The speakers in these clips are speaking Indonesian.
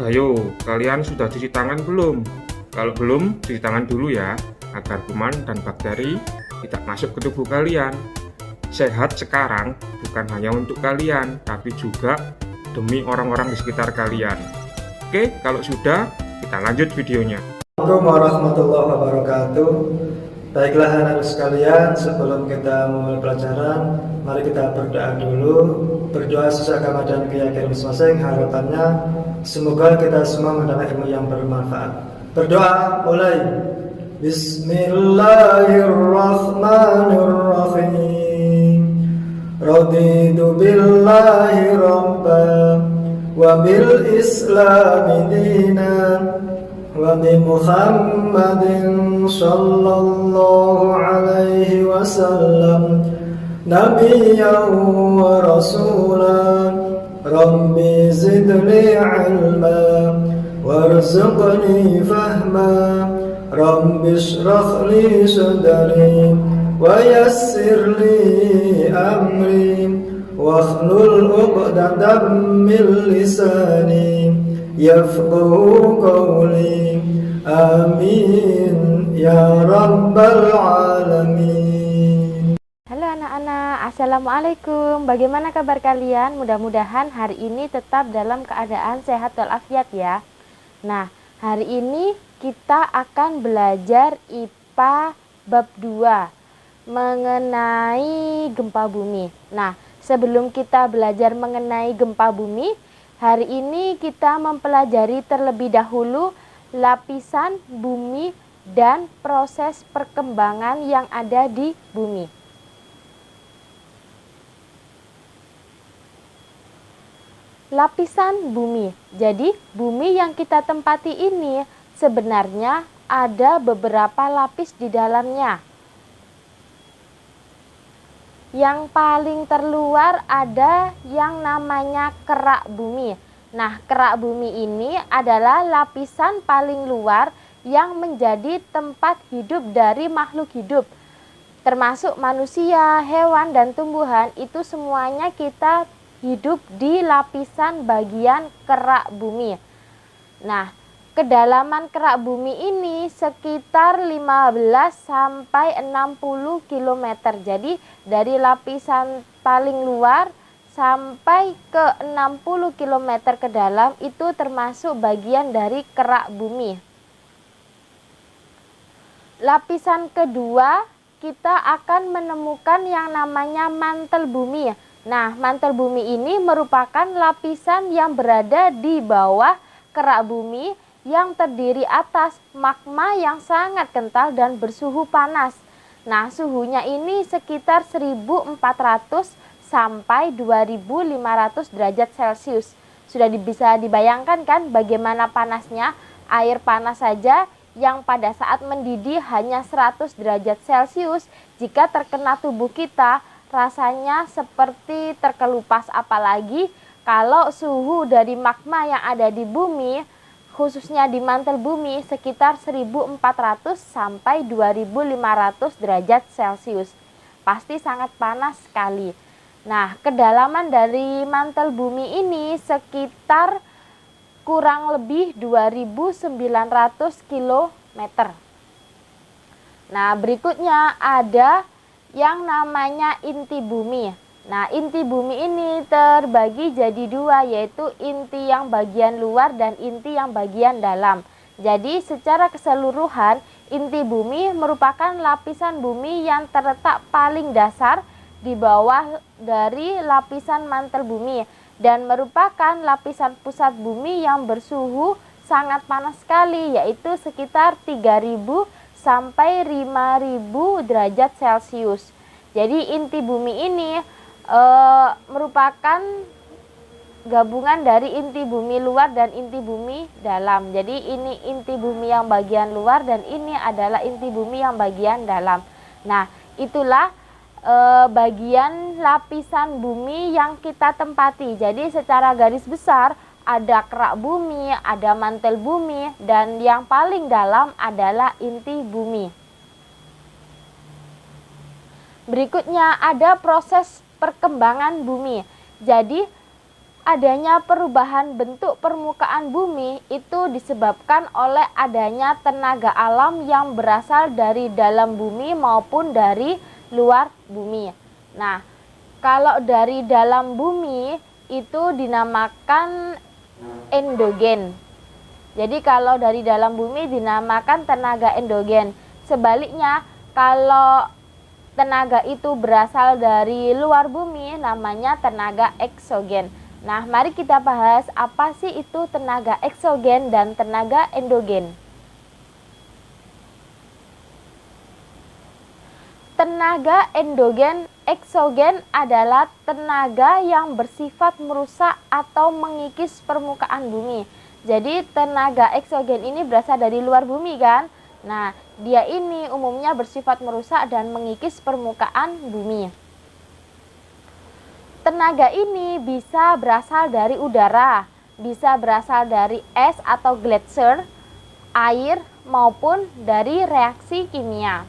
Ayo, kalian sudah cuci tangan belum? Kalau belum, cuci tangan dulu ya, agar kuman dan bakteri tidak masuk ke tubuh kalian. Sehat sekarang bukan hanya untuk kalian, tapi juga demi orang-orang di sekitar kalian. Oke, kalau sudah, kita lanjut videonya. Assalamualaikum warahmatullahi wabarakatuh. Baiklah anak-anak sekalian, sebelum kita memulai pelajaran, mari kita berdoa dulu. Berdoa sesuai agama dan keyakinan masing-masing. Harapannya semoga kita semua mendapat ilmu yang bermanfaat. Berdoa mulai. Bismillahirrahmanirrahim. Raditu billahi rabban wa bil islami dinan wa bi Muhammadin sallallahu alaihi wasallam nabiyyan wa rasulan. Rabbi zidni ilma warzuqni fahma. Rabbi shrah li sadri wa yassir li amri wahlul 'uqdatam min lisani yafqahu qawli. Amin ya rabbal alamin. Halo anak-anak, Assalamualaikum. Bagaimana kabar kalian? Mudah-mudahan hari ini tetap dalam keadaan sehat walafiat ya. Nah, hari ini kita akan belajar IPA bab 2 mengenai gempa bumi. Nah, sebelum kita belajar mengenai gempa bumi, hari ini kita mempelajari terlebih dahulu lapisan bumi dan proses perkembangan yang ada di bumi. Lapisan bumi. Jadi, bumi yang kita tempati ini sebenarnya ada beberapa lapis di dalamnya. Yang paling terluar ada yang namanya kerak bumi. Nah, kerak bumi ini adalah lapisan paling luar yang menjadi tempat hidup dari makhluk hidup. Termasuk manusia, hewan, dan tumbuhan, itu semuanya kita hidup di lapisan bagian kerak bumi. Nah, kedalaman kerak bumi ini sekitar 15 sampai 60 km. Jadi dari lapisan paling luar sampai ke 60 km ke dalam itu termasuk bagian dari kerak bumi. Lapisan kedua kita akan menemukan yang namanya mantel bumi. Nah, mantel bumi ini merupakan lapisan yang berada di bawah kerak bumi yang terdiri atas magma yang sangat kental dan bersuhu panas. Nah, suhunya ini sekitar 1400 sampai 2500 derajat Celcius. Sudah bisa dibayangkan kan bagaimana panasnya? Air panas saja yang pada saat mendidih hanya 100 derajat Celcius, jika terkena tubuh kita rasanya seperti terkelupas, apalagi kalau suhu dari magma yang ada di bumi, khususnya di mantel bumi, sekitar 1400 sampai 2500 derajat Celcius. Pasti sangat panas sekali. Nah, kedalaman dari mantel bumi ini sekitar kurang lebih 2900 km. Nah, berikutnya ada yang namanya inti bumi. Nah, inti bumi ini terbagi jadi dua, yaitu inti yang bagian luar dan inti yang bagian dalam. Jadi, secara keseluruhan, inti bumi merupakan lapisan bumi yang terletak paling dasar di bawah dari lapisan mantel bumi dan merupakan lapisan pusat bumi yang bersuhu sangat panas sekali, yaitu sekitar 3000 sampai 5000 derajat Celcius. Jadi inti bumi ini merupakan gabungan dari inti bumi luar dan inti bumi dalam. Jadi ini inti bumi yang bagian luar dan ini adalah inti bumi yang bagian dalam. Nah, itulah bagian lapisan bumi yang kita tempati. Jadi secara garis besar ada kerak bumi, ada mantel bumi, dan yang paling dalam adalah inti bumi. Berikutnya ada proses perkembangan bumi. Jadi adanya perubahan bentuk permukaan bumi itu disebabkan oleh adanya tenaga alam yang berasal dari dalam bumi maupun dari luar bumi. Nah, kalau dari dalam bumi itu dinamakan endogen. Jadi kalau dari dalam bumi dinamakan tenaga endogen. Sebaliknya, kalau tenaga itu berasal dari luar bumi namanya tenaga eksogen. Nah, mari kita bahas apa sih itu tenaga eksogen dan tenaga endogen. Tenaga endogen eksogen adalah tenaga yang bersifat merusak atau mengikis permukaan bumi. Jadi tenaga eksogen ini berasal dari luar bumi kan? Nah, dia ini umumnya bersifat merusak dan mengikis permukaan bumi. Tenaga ini bisa berasal dari udara, bisa berasal dari es atau gletser, air, maupun dari reaksi kimia.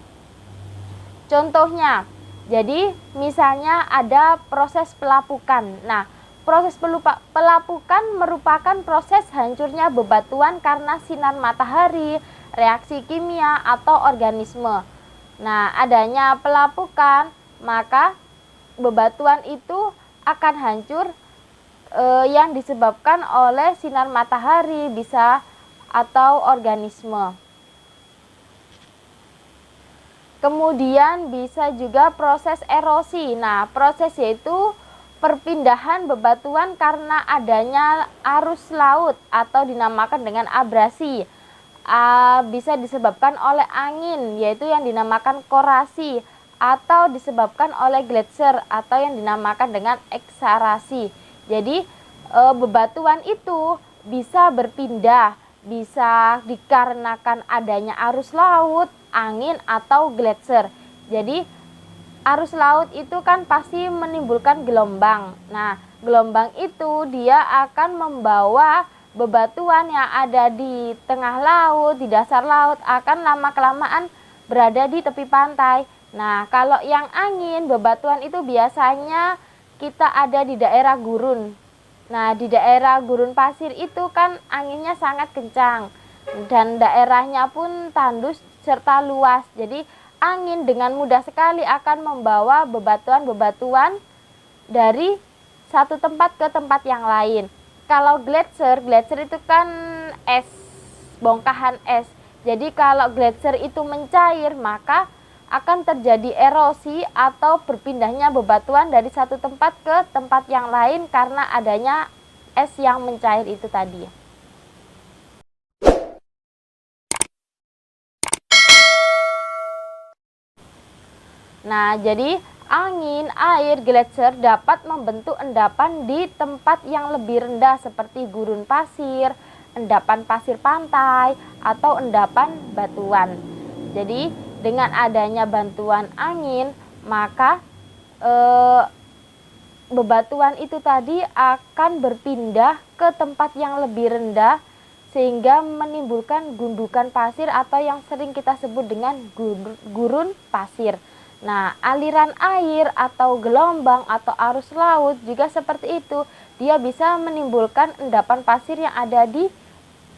Contohnya, jadi misalnya ada proses pelapukan. Nah, proses pelapukan merupakan proses hancurnya bebatuan karena sinar matahari, reaksi kimia, atau organisme. Nah, adanya pelapukan, maka bebatuan itu akan hancur yang disebabkan oleh sinar matahari bisa atau organisme. Kemudian bisa juga proses erosi. Nah, proses yaitu perpindahan bebatuan karena adanya arus laut atau dinamakan dengan abrasi. Bisa disebabkan oleh angin yaitu yang dinamakan korasi, atau disebabkan oleh gletser atau yang dinamakan dengan eksarasi. Jadi bebatuan itu bisa berpindah, bisa dikarenakan adanya arus laut, angin, atau gletser. Jadi arus laut itu kan pasti menimbulkan gelombang. Nah, gelombang itu dia akan membawa bebatuan yang ada di tengah laut, di dasar laut akan lama-kelamaan berada di tepi pantai. Nah, kalau yang angin, bebatuan itu biasanya kita ada di daerah gurun. Nah, di daerah gurun pasir itu kan anginnya sangat kencang dan daerahnya pun tandus serta luas. Jadi, angin dengan mudah sekali akan membawa bebatuan-bebatuan dari satu tempat ke tempat yang lain. Kalau gletser itu kan es, bongkahan es. Jadi, kalau gletser itu mencair, maka akan terjadi erosi atau berpindahnya bebatuan dari satu tempat ke tempat yang lain karena adanya es yang mencair itu tadi. Nah, jadi angin, air, gletser dapat membentuk endapan di tempat yang lebih rendah seperti gurun pasir, endapan pasir pantai, atau endapan batuan. Jadi dengan adanya bantuan angin, maka bebatuan itu tadi akan berpindah ke tempat yang lebih rendah sehingga menimbulkan gundukan pasir atau yang sering kita sebut dengan gurun pasir. Nah, aliran air atau gelombang atau arus laut juga seperti itu. Dia bisa menimbulkan endapan pasir yang ada di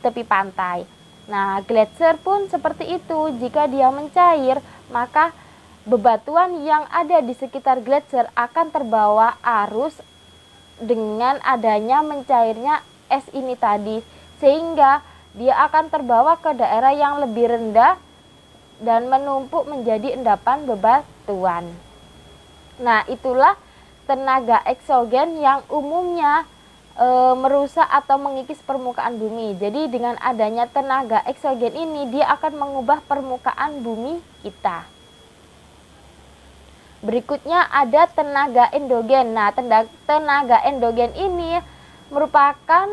tepi pantai. Nah, gletser pun seperti itu. Jika dia mencair, maka bebatuan yang ada di sekitar gletser akan terbawa arus dengan adanya mencairnya es ini tadi. Sehingga dia akan terbawa ke daerah yang lebih rendah dan menumpuk menjadi endapan bebatuan. Nah, itulah tenaga eksogen yang umumnya merusak atau mengikis permukaan bumi. Jadi dengan adanya tenaga eksogen ini dia akan mengubah permukaan bumi kita. Berikutnya ada tenaga endogen. Nah, tenaga endogen ini merupakan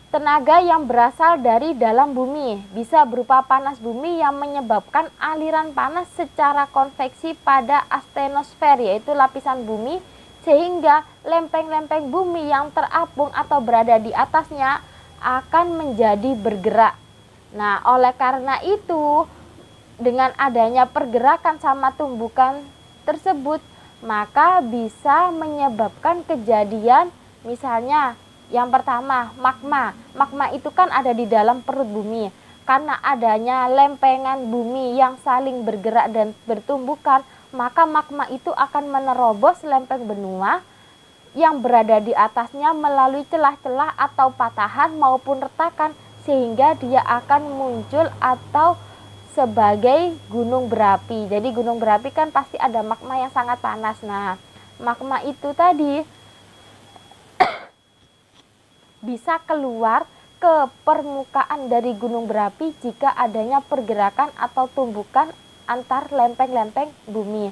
tenaga yang berasal dari dalam bumi. Bisa berupa panas bumi yang menyebabkan aliran panas secara konveksi pada astenosfer, yaitu lapisan bumi, sehingga lempeng-lempeng bumi yang terapung atau berada di atasnya akan menjadi bergerak. Nah, oleh karena itu, dengan adanya pergerakan sama tumbukan tersebut, maka bisa menyebabkan kejadian Misalnya yang pertama magma. Magma itu kan ada di dalam perut bumi. Karena adanya lempengan bumi yang saling bergerak dan bertumbukan, maka magma itu akan menerobos lempeng benua yang berada di atasnya melalui celah-celah atau patahan maupun retakan, sehingga dia akan muncul atau sebagai gunung berapi. Jadi gunung berapi kan pasti ada magma yang sangat panas. Nah, magma itu tadi bisa keluar ke permukaan dari gunung berapi jika adanya pergerakan atau tumbukan antar lempeng-lempeng bumi.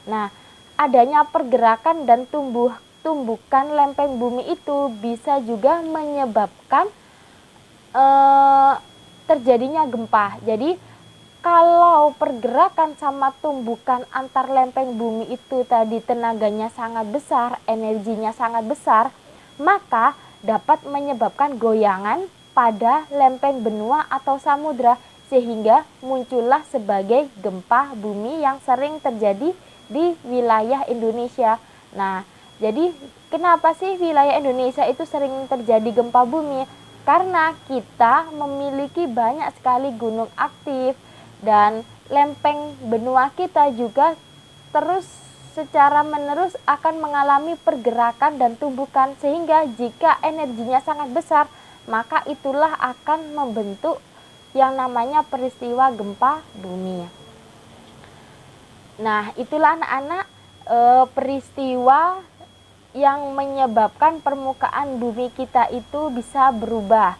Nah, adanya pergerakan dan tumbukan lempeng bumi itu bisa juga menyebabkan terjadinya gempa. Jadi kalau pergerakan sama tumbukan antar lempeng bumi itu tadi tenaganya sangat besar, energinya sangat besar, maka dapat menyebabkan goyangan pada lempeng benua atau samudra, sehingga muncullah sebagai gempa bumi yang sering terjadi di wilayah Indonesia. Nah, jadi kenapa sih wilayah Indonesia itu sering terjadi gempa bumi? Karena kita memiliki banyak sekali gunung aktif dan lempeng benua kita juga terus secara menerus akan mengalami pergerakan dan tumbukan, sehingga jika energinya sangat besar, maka itulah akan membentuk yang namanya peristiwa gempa bumi. Nah, itulah anak-anak peristiwa yang menyebabkan permukaan bumi kita itu bisa berubah.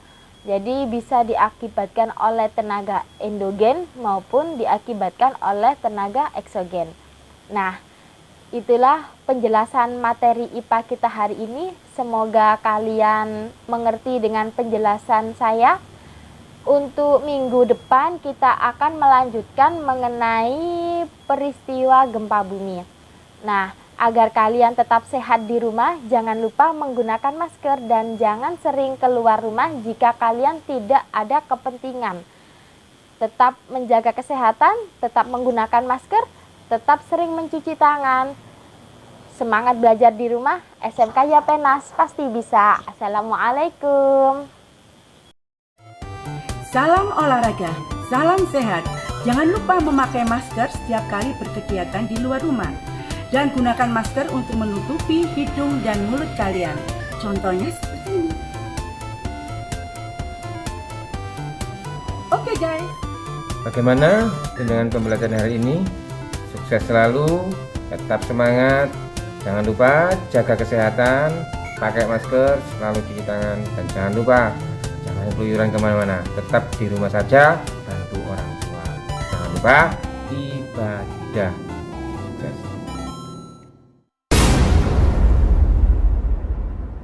Jadi bisa diakibatkan oleh tenaga endogen maupun diakibatkan oleh tenaga eksogen. Nah, itulah penjelasan materi IPA kita hari ini. Semoga kalian mengerti dengan penjelasan saya. Untuk minggu depan kita akan melanjutkan mengenai peristiwa gempa bumi. Nah, agar kalian tetap sehat di rumah, jangan lupa menggunakan masker dan jangan sering keluar rumah jika kalian tidak ada kepentingan. Tetap menjaga kesehatan, tetap menggunakan masker, tetap sering mencuci tangan. Semangat belajar di rumah, SMK Yapenas pasti bisa. Assalamualaikum. Salam olahraga, salam sehat. Jangan lupa memakai masker setiap kali berkegiatan di luar rumah. Dan gunakan masker untuk menutupi hidung dan mulut kalian. Contohnya seperti ini. Oke guys. Bagaimana dengan pembelajaran hari ini? Sukses selalu, tetap semangat. Jangan lupa jaga kesehatan, pakai masker, selalu cuci tangan, dan jangan lupa jangan keluyuran kemana-mana. Tetap di rumah saja, bantu orang tua. Jangan lupa ibadah.